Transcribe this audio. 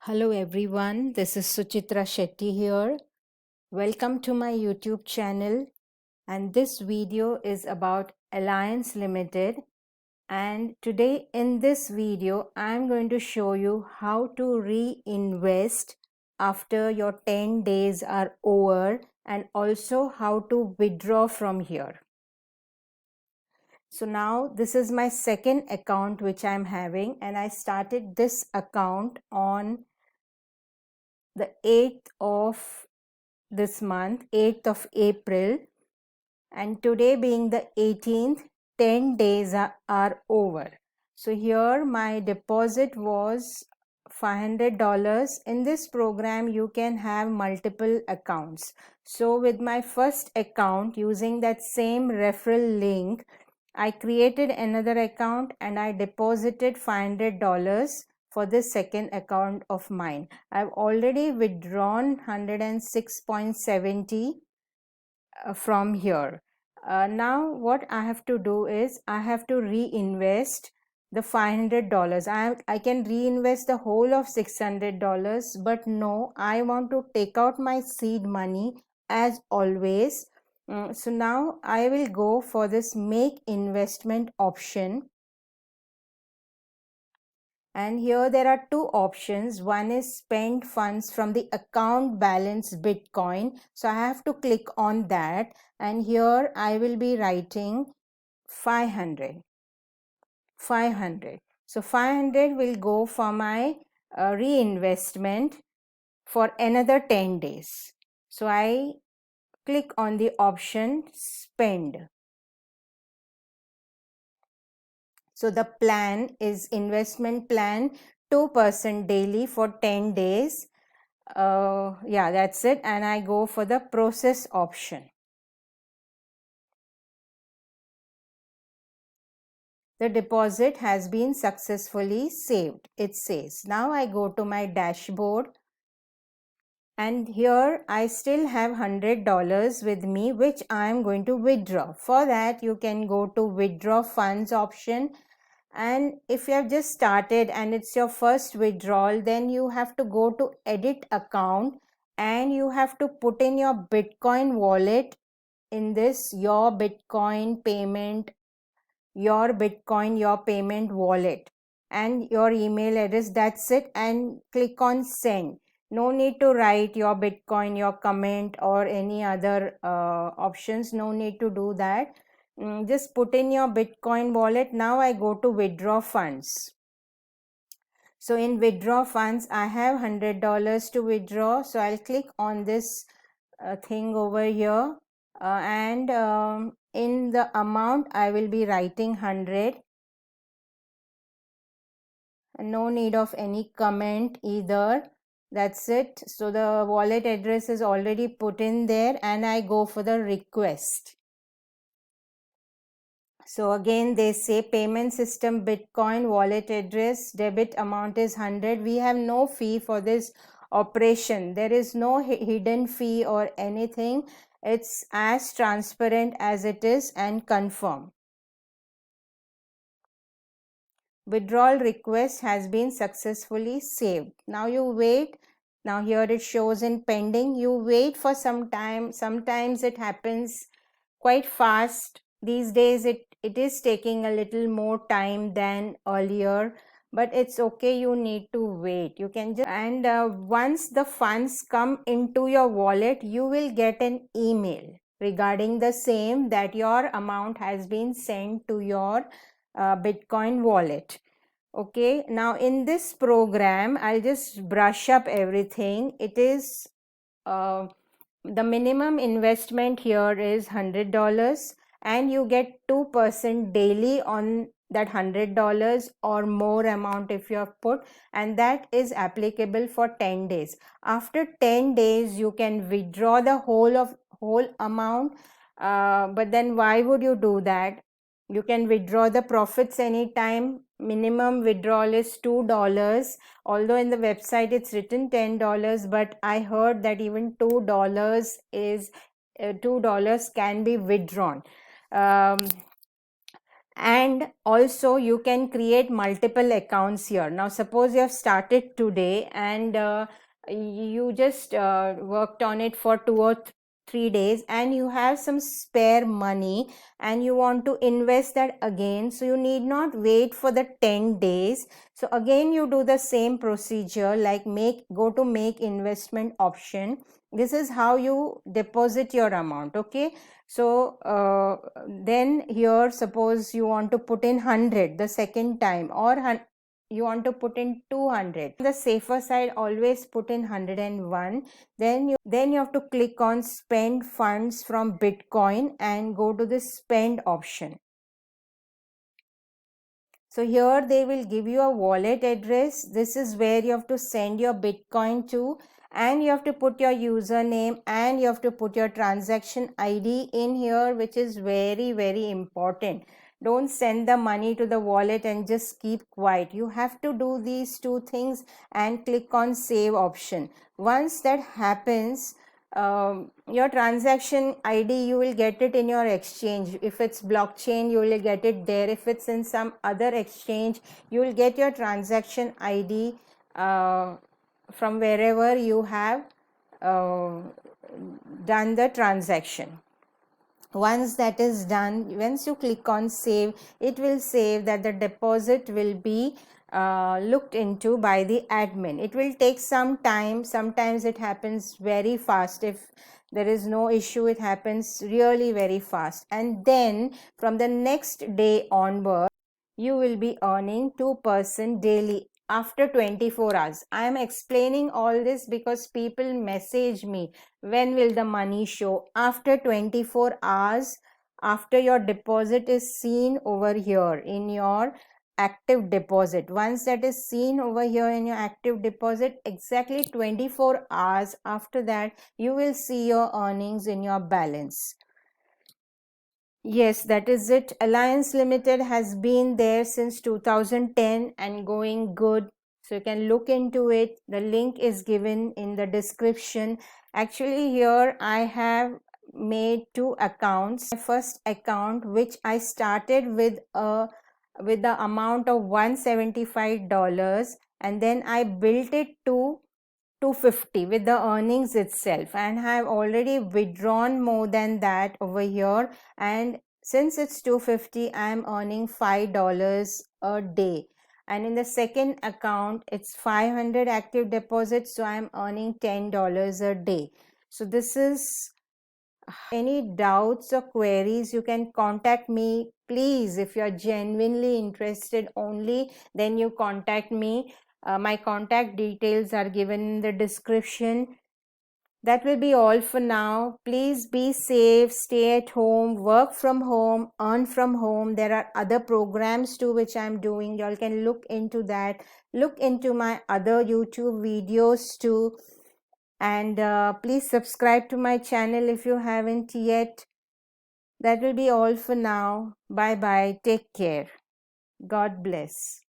Hello everyone, this is Suchitra Shetty here. Welcome to my YouTube channel, and this video is about Alliance Limited. And today in this video I'm going to show you how to reinvest after your 10 days are over, and also how to withdraw from here. So now this is my second account which I'm having, and I started this account on the 8th of this month, 8th of April, and today being the 18th, 10 days are over. So here my deposit was $500. In this program you can have multiple accounts. So with my first account, using that same referral link, I created another account and I deposited $500 for this second account of mine. I've already withdrawn 106.70 from here. Now what I have to do is I have to reinvest the $500. I can reinvest the whole of $600, but no, I want to take out my seed money as always. So now I will go for this make investment option, and here there are two options. One is spend funds from the account balance Bitcoin. So I have to click on that, and here I will be writing 500. So 500 will go for my reinvestment for another 10 days. So I click on the option spend. So the plan is investment plan 2% daily for 10 days. Yeah, that's it. And I go for the process option. The deposit has been successfully saved, it says. Now I go to my dashboard, and here I still have $100 with me, which I am going to withdraw. For that, you can go to withdraw funds option. And if you have just started and it's your first withdrawal, then you have to go to edit account and you have to put in your Bitcoin wallet in this your Bitcoin payment, your payment wallet, and your email address. That's it, and click on send. No need to write your Bitcoin, your comment, or any other options. No need to do that. Just put in your Bitcoin wallet. Now I go to withdraw funds. So in withdraw funds, I have $100 to withdraw. So I'll click on this thing over here, and in the amount I will be writing 100. No need of any comment either. That's it. So the wallet address is already put in there, and I go for the request. So again they say payment system Bitcoin, wallet address, debit amount is 100. We have no fee for this operation. There is no hidden fee or anything. It's as transparent as it is, and confirm. Withdrawal request has been successfully saved. Now you wait. Now here it shows in pending. You wait for some time. Sometimes it happens quite fast. These days it is taking a little more time than earlier, but it's okay. You need to wait. You can just, and once the funds come into your wallet, you will get an email regarding the same, that your amount has been sent to your Bitcoin wallet. Okay, now in this program I'll just brush up everything. It is the minimum investment here is $100, and you get 2% daily on that $100 or more amount if you have put, and that is applicable for 10 days. After 10 days you can withdraw the whole amount, but then why would you do that? You can withdraw the profits anytime. Minimum withdrawal is $2, although in the website it's written $10, but I heard that even $2 is $2 can be withdrawn. And also you can create multiple accounts here. Now suppose you have started today and you just worked on it for 2 or 3 days and you have some spare money and you want to invest that again, so you need not wait for the 10 days. So again you do the same procedure, like go to make investment option. This is how you deposit your amount. Okay, so then here suppose you want to put in 100 the second time, or you want to put in 200. The safer side, always put in 101. Then you have to click on spend funds from Bitcoin and go to the spend option. So here they will give you a wallet address. This is where you have to send your Bitcoin to, and you have to put your username and you have to put your transaction ID in here, which is very, very important. Don't send the money to the wallet and just keep quiet. You have to do these two things and click on save option. Once that happens, your transaction ID, you will get it in your exchange. If it's blockchain, you will get it there. If it's in some other exchange, you will get your transaction ID from wherever you have done the transaction. Once that is done, once you click on save, it will save that the deposit will be looked into by the admin. It will take some time. Sometimes it happens very fast. If there is no issue, it happens really very fast. And then from the next day onward, you will be earning 2% daily after 24 hours. I am explaining all this because people message me, when will the money show? After 24 hours, after your deposit is seen over here in your active deposit. Once that is seen over here in your active deposit, exactly 24 hours after that, you will see your earnings in your balance. Yes, that is it. Alliance Limited has been there since 2010 and going good. So you can look into it. The link is given in the description. Actually, here I have made two accounts. My first account, which I started with the amount of $175, and then I built it to 250 with the earnings itself, and have already withdrawn more than that over here. And since it's 250, I am earning $5 a day. And in the second account, it's 500 active deposits, so I am earning $10 a day. So this is, any doubts or queries, you can contact me. Please, if you are genuinely interested only, then you contact me. My contact details are given in the description. That will be all for now. Please be safe, stay at home, work from home, earn from home. There are other programs too which I'm doing. Y'all can look into that. Look into my other YouTube videos too. And please subscribe to my channel if you haven't yet. That will be all for now. Bye bye. Take care. God bless.